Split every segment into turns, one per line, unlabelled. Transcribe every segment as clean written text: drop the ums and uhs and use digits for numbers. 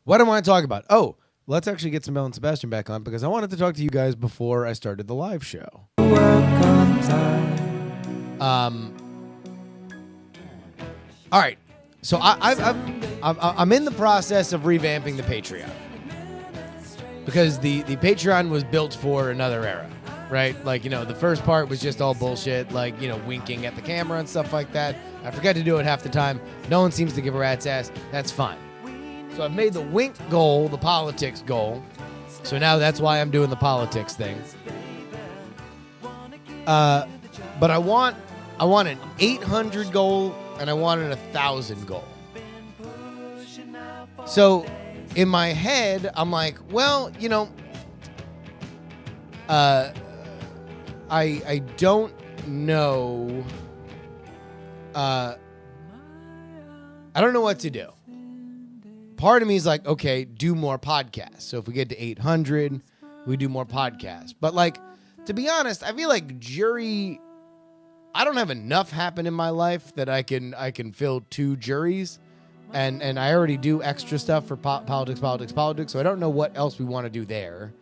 What do I want to talk about? Oh, let's actually get some Bell and Sebastian back on because I wanted to talk to you guys before I started the live show. All right. So I'm in the process of revamping the Patreon because the Patreon was built for another era, right? Like, the first part was just all bullshit, like, winking at the camera and stuff like that. I forget to do it half the time. No one seems to give a rat's ass. That's fine. So I've made the wink goal the politics goal. So now that's why I'm doing the politics thing. But I want an 800 goal and I want an 1,000 goal. So in my head, I'm like, well, I don't know. I don't know what to do. Part of me is like, okay, do more podcasts. So if we get to 800, we do more podcasts. But like, to be honest, I feel like JuRY, I don't have enough happen in my life that I can fill 2 juries. And I already do extra stuff for politics. So I don't know what else we want to do there.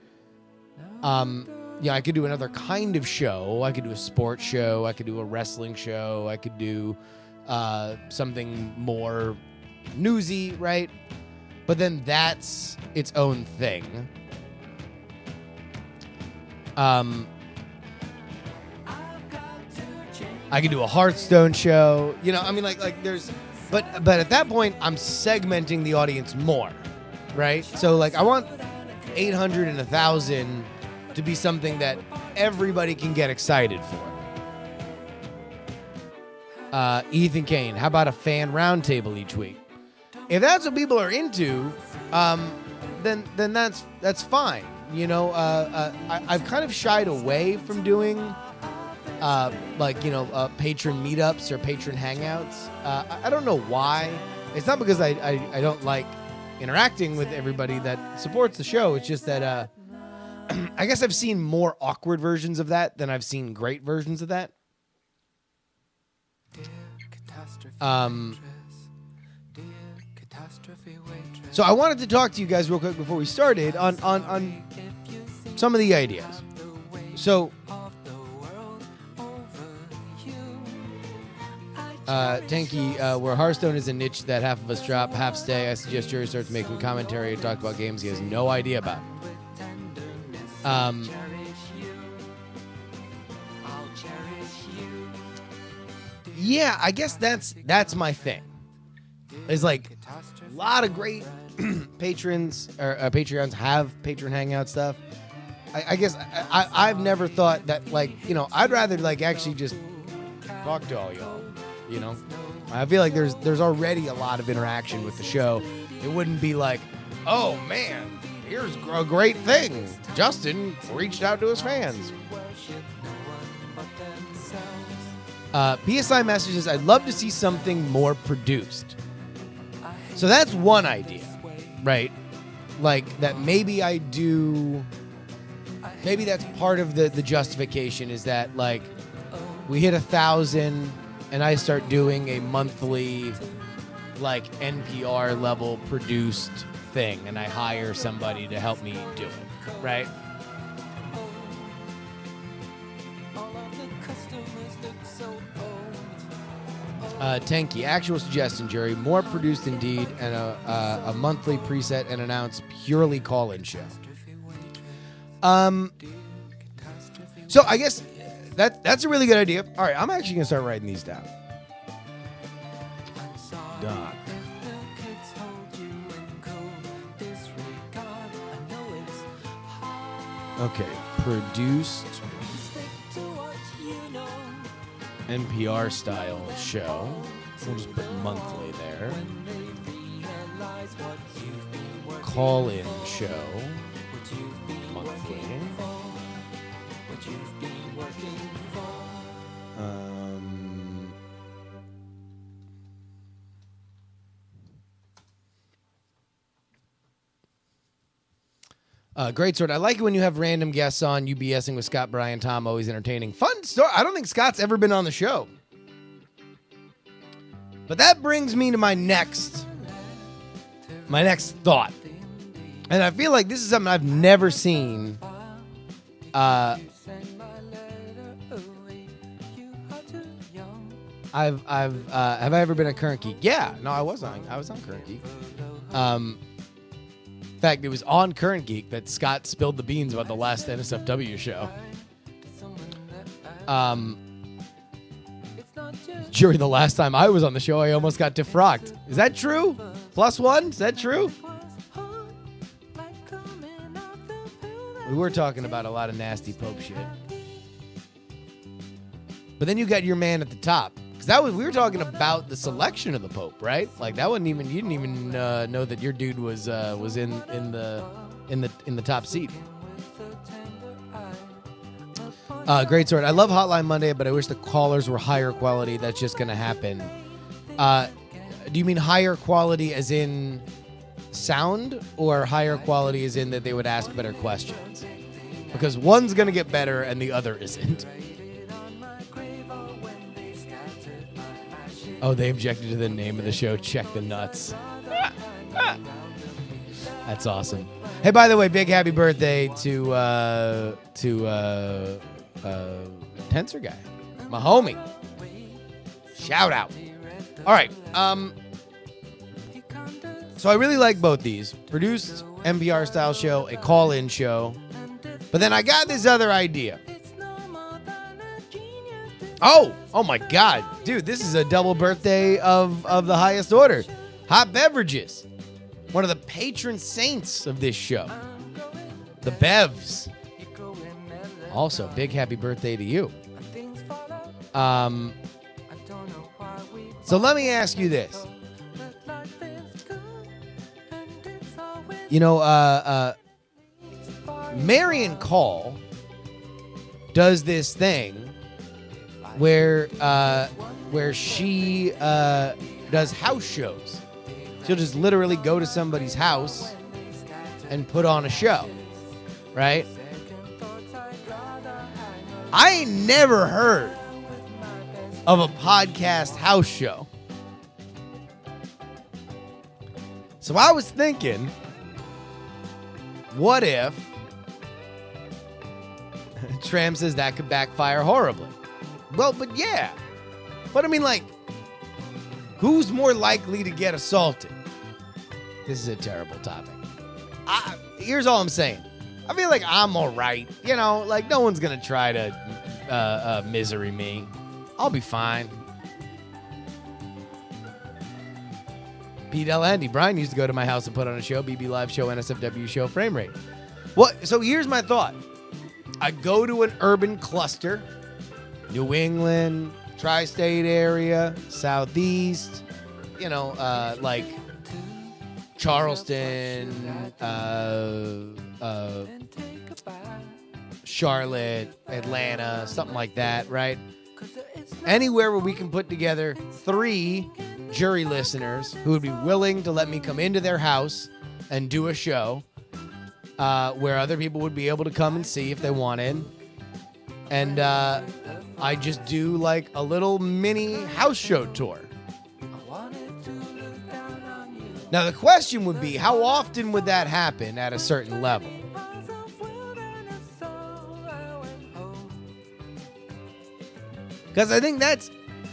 I could do another kind of show. I could do a sports show. I could do a wrestling show. I could do something more newsy, right? But then that's its own thing. I could do a Hearthstone show. Like there's... But at that point, I'm segmenting the audience more, right? So, like, I want 800 and 1,000 to be something that everybody can get excited for. Ethan Kane, how about a fan roundtable each week? If that's what people are into, then that's fine. I've kind of shied away from doing patron meetups or patron hangouts. I don't know why. It's not because I don't like interacting with everybody that supports the show. It's just that I guess I've seen more awkward versions of that than I've seen great versions of that. So I wanted to talk to you guys real quick before we started on some of the ideas. So Tanky, where Hearthstone is a niche that half of us drop, half stay, I suggest JuRY starts making commentary and talk about games he has no idea about. Yeah, I guess that's my thing. It's like a lot of great patrons or Patreons have patron hangout stuff. I guess I've never thought that, like, I'd rather like actually just talk to all y'all. I feel like there's already a lot of interaction with the show. It wouldn't be like, oh man, here's a great thing. Justin reached out to his fans. PSI messages, I'd love to see something more produced. So that's one idea, right? Like that maybe I do, maybe that's part of the justification is that like we hit 1,000 and I start doing a monthly like NPR level produced thing and I hire somebody to help me do it, right? Tanky, actual suggestion, JuRY, more produced indeed, and a monthly preset and announced purely call-in show. So I guess that's a really good idea. All right, I'm actually gonna start writing these down. Doc. Okay, produced NPR style show. We'll just put monthly there. Call-in show. Monthly. Great sword. I like it when you have random guests on. You BSing with Scott, Brian, Tom, always entertaining. Fun story. I don't think Scott's ever been on the show. But that brings me to my next thought. And I feel like this is something I've never seen. Have I ever been a Current Geek? Yeah, no, I was on Current Geek. In fact, it was on Current Geek that Scott spilled the beans about the last NSFW show. JuRY, the last time I was on the show, I almost got defrocked. Is that true? +1? Is that true? We were talking about a lot of nasty Pope shit. But then you got your man at the top. Because we were talking about the selection of the Pope, right? Like that wasn't even, you didn't even know that your dude was in the top seat. Great sword. I love Hotline Monday, but I wish the callers were higher quality. That's just gonna happen. Do you mean higher quality as in sound, or higher quality as in that they would ask better questions? Because one's gonna get better and the other isn't. Oh, they objected to the name of the show. Check the nuts. That's awesome. Hey, by the way, big happy birthday to Tensor guy, my homie. Shout out. All right. So I really like both these. Produced NPR style show, a call-in show. But then I got this other idea. Oh my God. Dude, this is a double birthday of the highest order. Hot Beverages. One of the patron saints of this show. The Bevs. Also, big happy birthday to you. So let me ask you this. You know, Marion Call does this thing where she does house shows. She'll just literally go to somebody's house and put on a show, right? I ain't never heard of a podcast house show. So I was thinking, what if Tram says that could backfire horribly? Well, but yeah. But I mean, like, who's more likely to get assaulted? This is a terrible topic. Here's all I'm saying. I feel like I'm all right. You know, like, no one's going to try to misery me. I'll be fine. Pete L. Andy. Brian used to go to my house and put on a show. BB Live show, NSFW show, frame rate. So here's my thought. I go to an urban cluster. New England, tri-state area, southeast, you know, like Charleston, Charlotte, Atlanta, something like that, right? Anywhere where we can put together 3 JuRY listeners who would be willing to let me come into their house and do a show where other people would be able to come and see if they wanted. And I just do like a little mini house show tour. Now the question would be, how often would that happen at a certain level? Because I think that's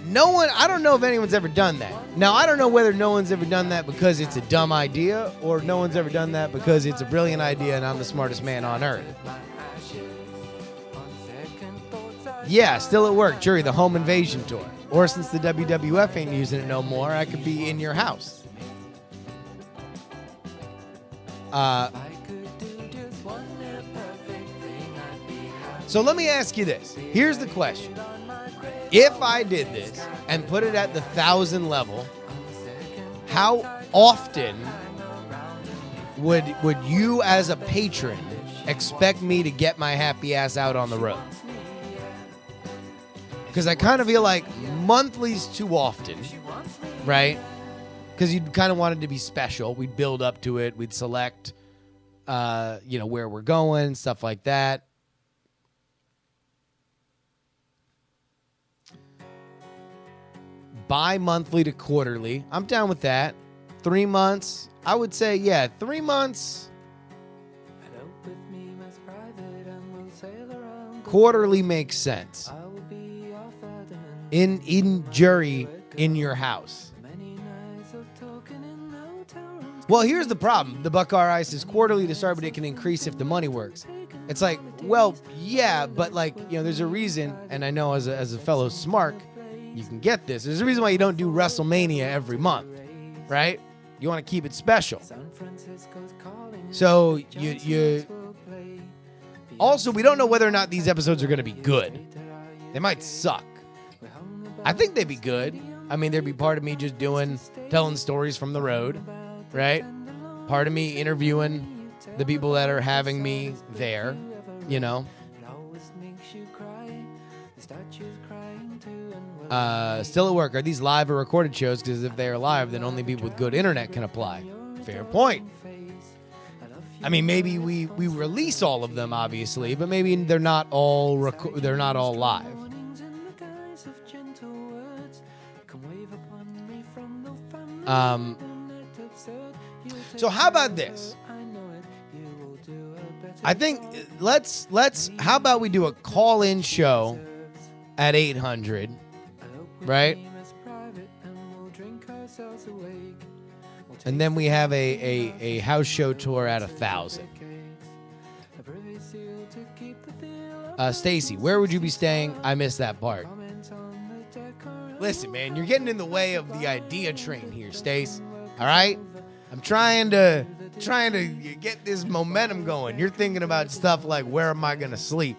I don't know if anyone's ever done that. Now, I don't know whether no one's ever done that because it's a dumb idea or no one's ever done that because it's a brilliant idea and I'm the smartest man on earth. Yeah, still at work. JuRY, the home invasion tour. Or since the WWF ain't using it no more, I could be in your house. So let me ask you this. Here's the question. If I did this and put it at the 1,000 level, how often would you as a patron expect me to get my happy ass out on the road? Because I kind of feel like monthly's too often, right? Because you'd kind of want it to be special. We'd build up to it. We'd select, where we're going, stuff like that. Bi-monthly to quarterly. I'm down with that. 3 months. I would say, 3 months. quarterly makes sense. In JuRY in your house. Well, here's the problem. The Buckar Ice is quarterly to start, but it can increase if the money works. It's like, well, yeah, but like, there's a reason, and I know as a fellow Smark, you can get this. There's a reason why you don't do WrestleMania every month, right? You want to keep it special. So you also, we don't know whether or not these episodes are going to be good. They might suck. I think they'd be good. I mean, there'd be part of me just telling stories from the road, right? Part of me interviewing the people that are having me there, Still at work. Are these live or recorded shows? Because if they are live, then only people with good internet can apply. Fair point. I mean, maybe we release all of them, obviously, but maybe they're not all live. So how about this? I think how about we do a call-in show at 800, right? And then we have a house show tour at 1,000. Stacy, where would you be staying? I missed that part. Listen, man, you're getting in the way of the idea train here, Stace. All right? I'm trying to get this momentum going. You're thinking about stuff like, where am I going to sleep?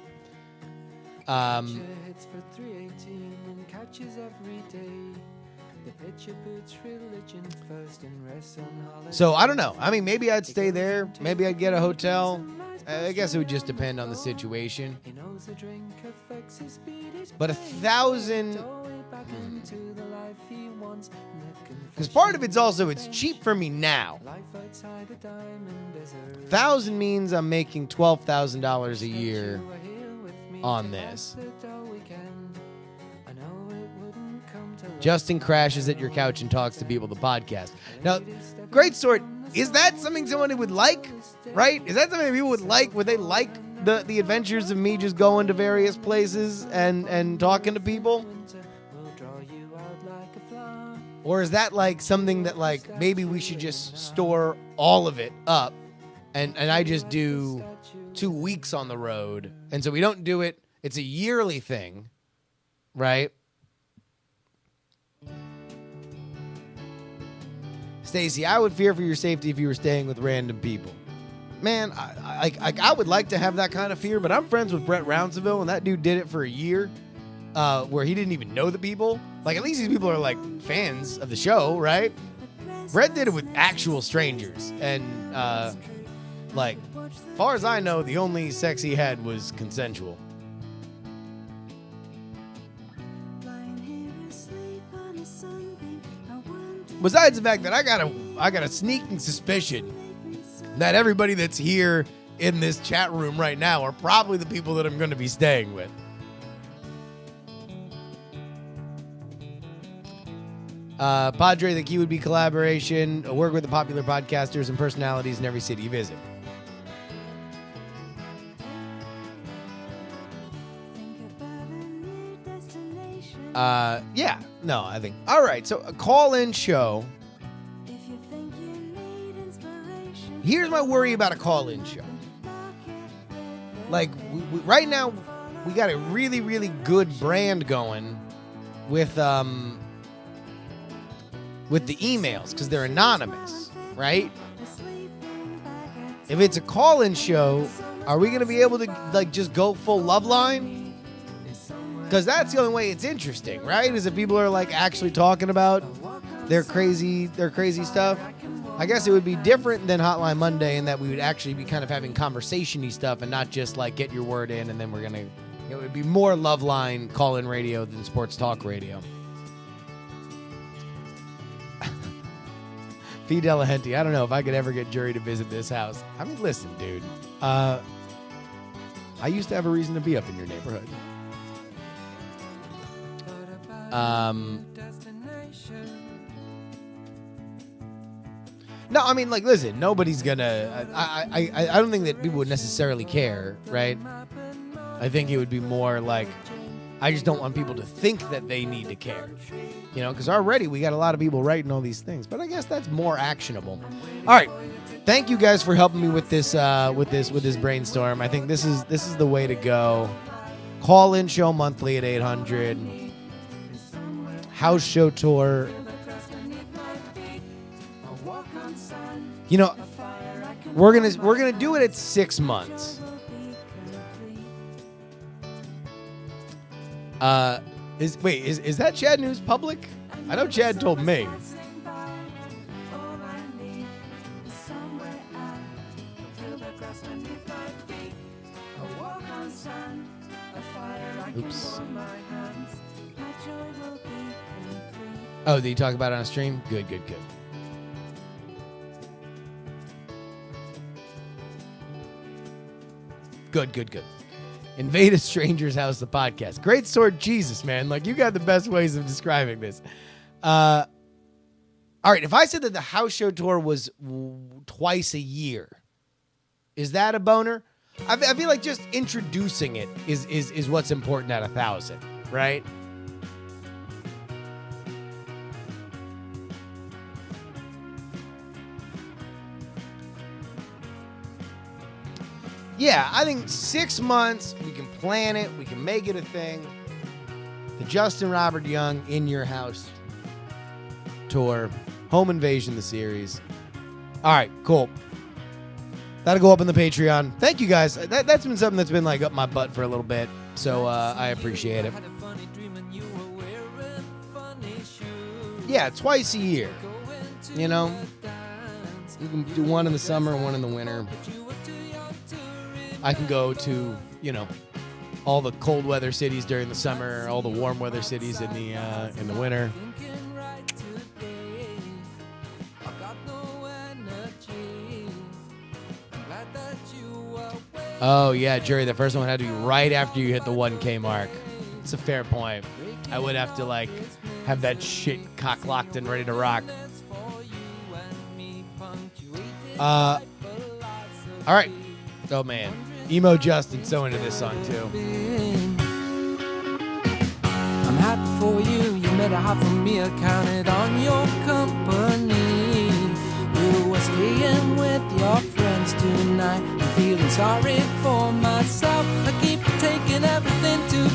So I don't know. I mean, maybe I'd stay there. Maybe I'd get a hotel. I guess it would just depend on the situation. But 1,000... Because part of it's cheap for me now. 1,000 means I'm making $12,000 a year on this. Justin crashes at your couch and talks to people, the podcast. Now, great story. Is that something someone would like? Right? Is that something people would like? Would they like the adventures of me just going to various places and talking to people? Or is that like something that like maybe we should just store all of it up and I just do 2 weeks on the road? And so we don't do it. It's a yearly thing, right? Stacy, I would fear for your safety if you were staying with random people. Man, I would like to have that kind of fear, but I'm friends with Brett Rounsaville, and that dude did it for a year. Where he didn't even know the people. Like, at least these people are, like, fans of the show, right? Brett did it with actual strangers. And, like, as far as I know, the only sex he had was consensual. Besides the fact that I got a sneaking suspicion that everybody that's here in this chat room right now are probably the people that I'm going to be staying with. Padre, the key would be collaboration, work with the popular podcasters and personalities in every city you visit. Yeah, no, I think. All right, so a call-in show. Here's my worry about a call-in show. Like, right now, we got a really, really good brand going with the emails, because they're anonymous, right? If it's a call-in show, are we going to be able to like just go full love line? Because that's the only way it's interesting, right? Is if people are like actually talking about their crazy stuff. I guess it would be different than Hotline Monday in that we would actually be kind of having conversation-y stuff and not just like get your word in and then we're going to... It would be more love line call-in radio than sports talk radio. P. Delahunty, I don't know if I could ever get JuRY to visit this house. I mean, listen, dude. I used to have a reason to be up in your neighborhood. No, I mean, like, listen, nobody's gonna... I don't think that people would necessarily care, right? I think it would be more like, I just don't want people to think that they need to care. You know, because already we got a lot of people writing all these things. But I guess that's more actionable. All right. Thank you guys for helping me with this brainstorm. I think this is the way to go. Call in show monthly at 800. House show tour. You know, we're gonna do it at 6 months. Is that Chad News public? I know Chad told me. Oops. Oh, did you talk about it on stream? Good. Good. Invade a stranger's house, the podcast. Great sword, Jesus, man. Like, you got the best ways of describing this. All right, if I said that the house show tour was twice a year, is that a boner? I feel like just introducing it is what's important at 1,000, right? Yeah, I think 6 months, we can plan it, we can make it a thing. The Justin Robert Young In Your House tour, Home Invasion, the series. All right, cool. That'll go up in the Patreon. Thank you guys. That's been something that's been like up my butt for a little bit, so I appreciate it. Yeah, twice a year. You know, you can do one in the summer and one in the winter. I can go to, you know, all the cold weather cities during the summer, all the warm weather cities in the winter. Oh yeah, JuRY, the first one had to be right after you hit the 1K mark. It's a fair point. I would have to like have that shit cock locked and ready to rock. All right. Oh man, emo Justin so into this song too.
I'm happy for you. You made a heart for me. I counted on your company. You were staying with your friends tonight. I'm feeling sorry for myself. I keep taking everything to